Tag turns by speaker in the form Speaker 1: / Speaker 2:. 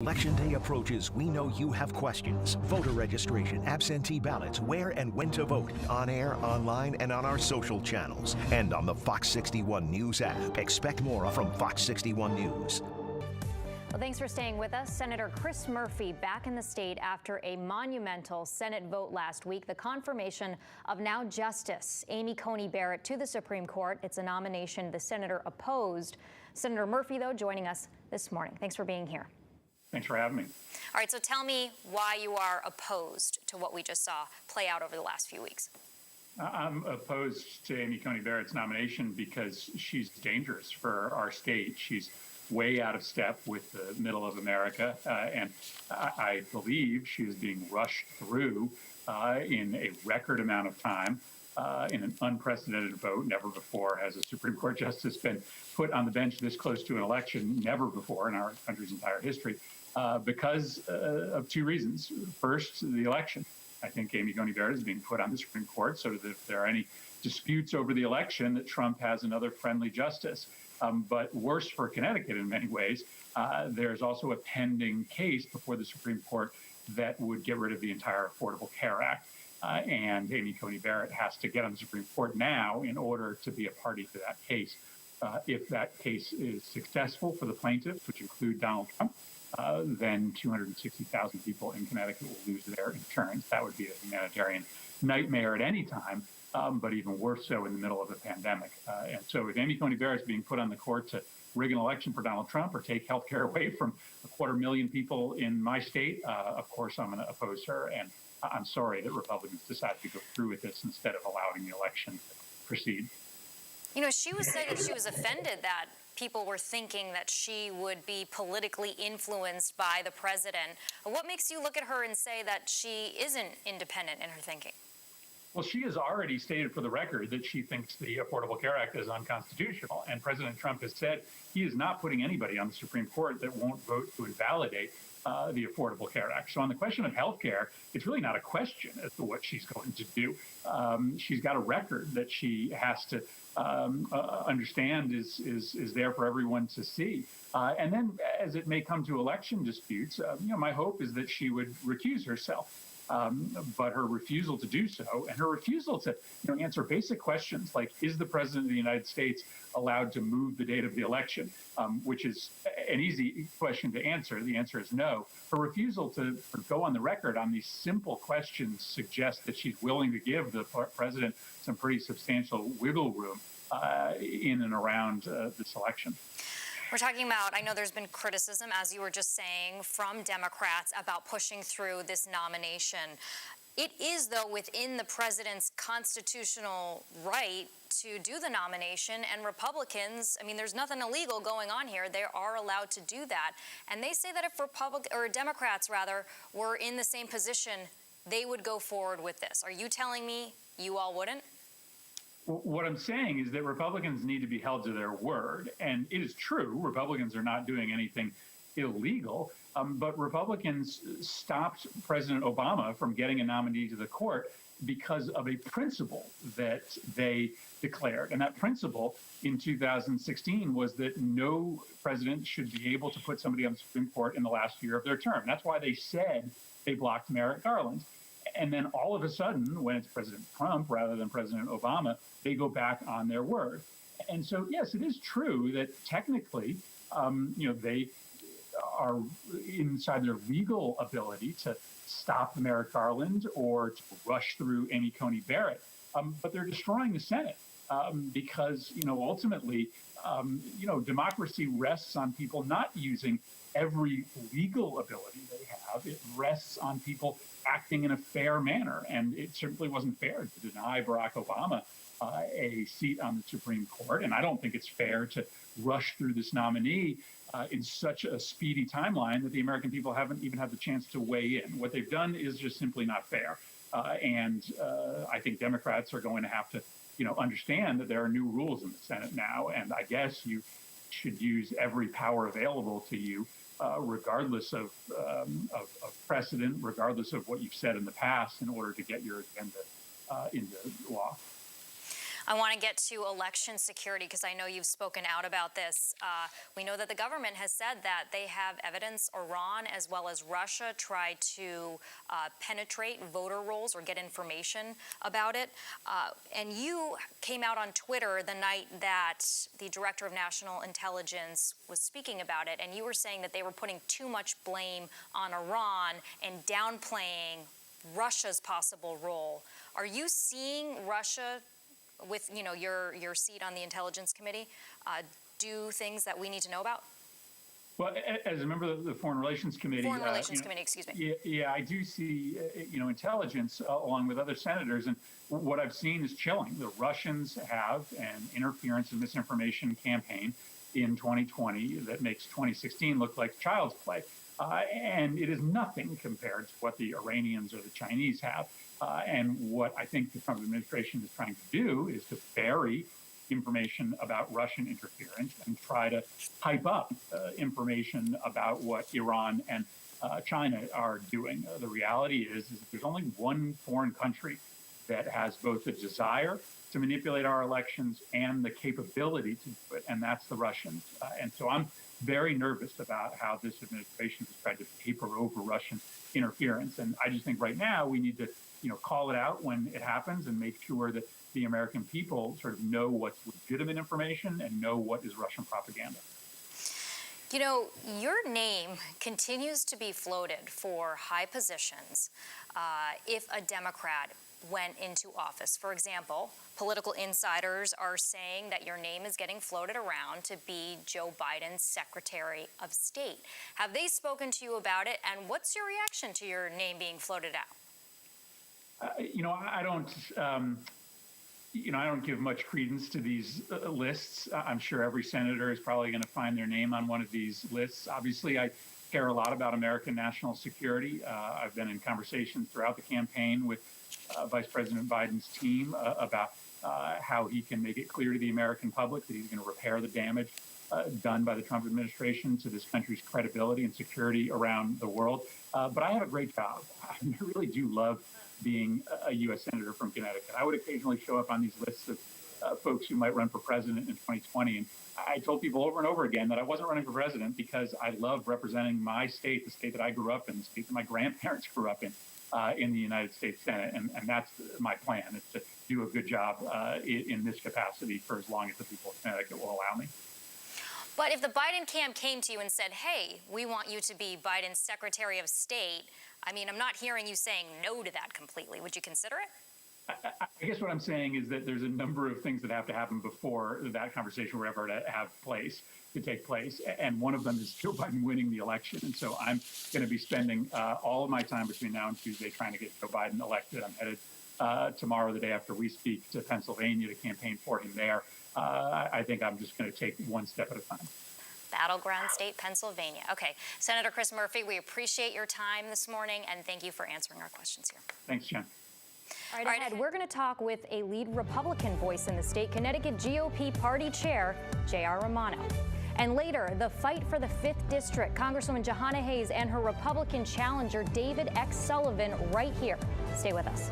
Speaker 1: Election day approaches, we know you have questions. Voter registration, absentee ballots, where and when to vote. On air, online, and on our social channels. And on the Fox 61 News app. Expect more from Fox 61 News.
Speaker 2: Well, thanks for staying with us. Senator Chris Murphy back in the state after a monumental Senate vote last week. The confirmation of now Justice Amy Coney Barrett to the Supreme Court. It's a nomination the senator opposed. Senator Murphy, though, joining us this morning. Thanks for being here.
Speaker 3: Thanks for having me.
Speaker 2: All right, so tell me why you are opposed to what we just saw play out over the last few weeks.
Speaker 3: I'm opposed to Amy Coney Barrett's nomination because she's dangerous for our state. She's way out of step with the middle of America, and I believe she is being rushed through in a record amount of time. In an unprecedented vote. Never before has a Supreme Court justice been put on the bench this close to an election, never before in our country's entire history, because of two reasons. First, the election. I think Amy Coney Barrett is being put on the Supreme Court so that if there are any disputes over the election, that Trump has another friendly justice. But worse for Connecticut in many ways, there's also a pending case before the Supreme Court that would get rid of the entire Affordable Care Act. And Amy Coney Barrett has to get on the Supreme Court now in order to be a party to that case. If that case is successful for the plaintiffs, which include Donald Trump, then 260,000 people in Connecticut will lose their insurance. That would be a humanitarian nightmare at any time, but even worse so in the middle of a pandemic. And so if Amy Coney Barrett is being put on the court to rig an election for Donald Trump or take health care away from 250,000 people in my state, of course I'm going to oppose her. And I'm sorry that Republicans decided to go through with this instead of allowing the election to proceed.
Speaker 2: You know, she was saying that she was offended that people were thinking that she would be politically influenced by the president. What makes you look at her and say that she isn't independent in her thinking?
Speaker 3: Well, she has already stated for the record that she thinks the Affordable Care Act is unconstitutional. And President Trump has said he is not putting anybody on the Supreme Court that won't vote to invalidate the Affordable Care Act. So on the question of health care, it's really not a question as to what she's going to do. She's got a record that she has to understand is there for everyone to see. And then as it may come to election disputes, my hope is that she would recuse herself. But her refusal to do so and her refusal to answer basic questions like, is the president of the United States allowed to move the date of the election, which is an easy question to answer. The answer is no. Her refusal to go on the record on these simple questions suggests that she's willing to give the president some pretty substantial wiggle room in and around this election.
Speaker 2: We're talking about, I know there's been criticism, as you were just saying, from Democrats about pushing through this nomination. It is, though, within the president's constitutional right to do the nomination, and Republicans, I mean, there's nothing illegal going on here. They are allowed to do that. And they say that if Democrats, were in the same position, they would go forward with this. Are you telling me you all wouldn't?
Speaker 3: What I'm saying is that Republicans need to be held to their word. And it is true, Republicans are not doing anything illegal, but Republicans stopped President Obama from getting a nominee to the court because of a principle that they declared. And that principle in 2016 was that no president should be able to put somebody on the Supreme Court in the last year of their term. That's why they said they blocked Merrick Garland. And then all of a sudden, when it's President Trump rather than President Obama, they go back on their word. And so, yes, it is true that technically, they are inside their legal ability to stop Merrick Garland or to rush through Amy Coney Barrett. But they're destroying the Senate because, ultimately, democracy rests on people not using every legal ability they have. It rests on people acting in a fair manner. And it simply wasn't fair to deny Barack Obama a seat on the Supreme Court. And I don't think it's fair to rush through this nominee in such a speedy timeline that the American people haven't even had the chance to weigh in. What they've done is just simply not fair. And I think Democrats are going to have to, understand that there are new rules in the Senate now. And I guess you should use every power available to you, regardless of precedent, regardless of what you've said in the past, in order to get your agenda into law.
Speaker 2: I want to get to election security because I know you've spoken out about this. We know that the government has said that they have evidence Iran as well as Russia tried to penetrate voter rolls or get information about it. And you came out on Twitter the night that the Director of National Intelligence was speaking about it, and you were saying that they were putting too much blame on Iran and downplaying Russia's possible role. Are you seeing Russia, with your seat on the Intelligence Committee, do things that we need to know about?
Speaker 3: Well, as a member of the Foreign Relations Committee,
Speaker 2: excuse me.
Speaker 3: Yeah, I do see, intelligence along with other senators, and what I've seen is chilling. The Russians have an interference and misinformation campaign in 2020 that makes 2016 look like child's play, and it is nothing compared to what the Iranians or the Chinese have. And what I think the Trump administration is trying to do is to bury information about Russian interference and try to hype up information about what Iran and China are doing. The reality is there's only one foreign country that has both the desire to manipulate our elections and the capability to do it, and that's the Russians. And so I'm very nervous about how this administration has tried to paper over Russian interference. And I just think right now we need to call it out when it happens and make sure that the American people sort of know what's legitimate information and know what is Russian propaganda.
Speaker 2: Your name continues to be floated for high positions if a Democrat went into office. For example, political insiders are saying that your name is getting floated around to be Joe Biden's Secretary of State. Have they spoken to you about it? And what's your reaction to your name being floated out?
Speaker 3: I don't give much credence to these lists. I'm sure every senator is probably going to find their name on one of these lists. Obviously, I care a lot about American national security. I've been in conversations throughout the campaign with Vice President Biden's team about how he can make it clear to the American public that he's going to repair the damage done by the Trump administration to this country's credibility and security around the world. But I have a great job. I really do love being a U.S. Senator from Connecticut. I would occasionally show up on these lists of folks who might run for president in 2020. And I told people over and over again that I wasn't running for president because I love representing my state, the state that I grew up in, the state that my grandparents grew up in the United States Senate. And that's my plan, is to do a good job in this capacity for as long as the people of Connecticut will allow me.
Speaker 2: But if the Biden camp came to you and said, hey, we want you to be Biden's Secretary of State, I mean, I'm not hearing you saying no to that completely. Would you consider it?
Speaker 3: I guess what I'm saying is that there's a number of things that have to happen before that conversation will ever to take place. And one of them is Joe Biden winning the election. And so I'm going to be spending all of my time between now and Tuesday trying to get Joe Biden elected. I'm headed tomorrow, the day after we speak, to Pennsylvania to campaign for him there. I think I'm just going to take one step at a time.
Speaker 2: Battleground state, Pennsylvania. Okay. Senator Chris Murphy, we appreciate your time this morning, and thank you for answering our questions here.
Speaker 3: Thanks, Jen.
Speaker 4: All right, ahead, we're going to talk with a lead Republican voice in the state, Connecticut GOP Party Chair, J.R. Romano. And later, the fight for the 5th District, Congresswoman Jahana Hayes and her Republican challenger, David X. Sullivan, right here. Stay with us.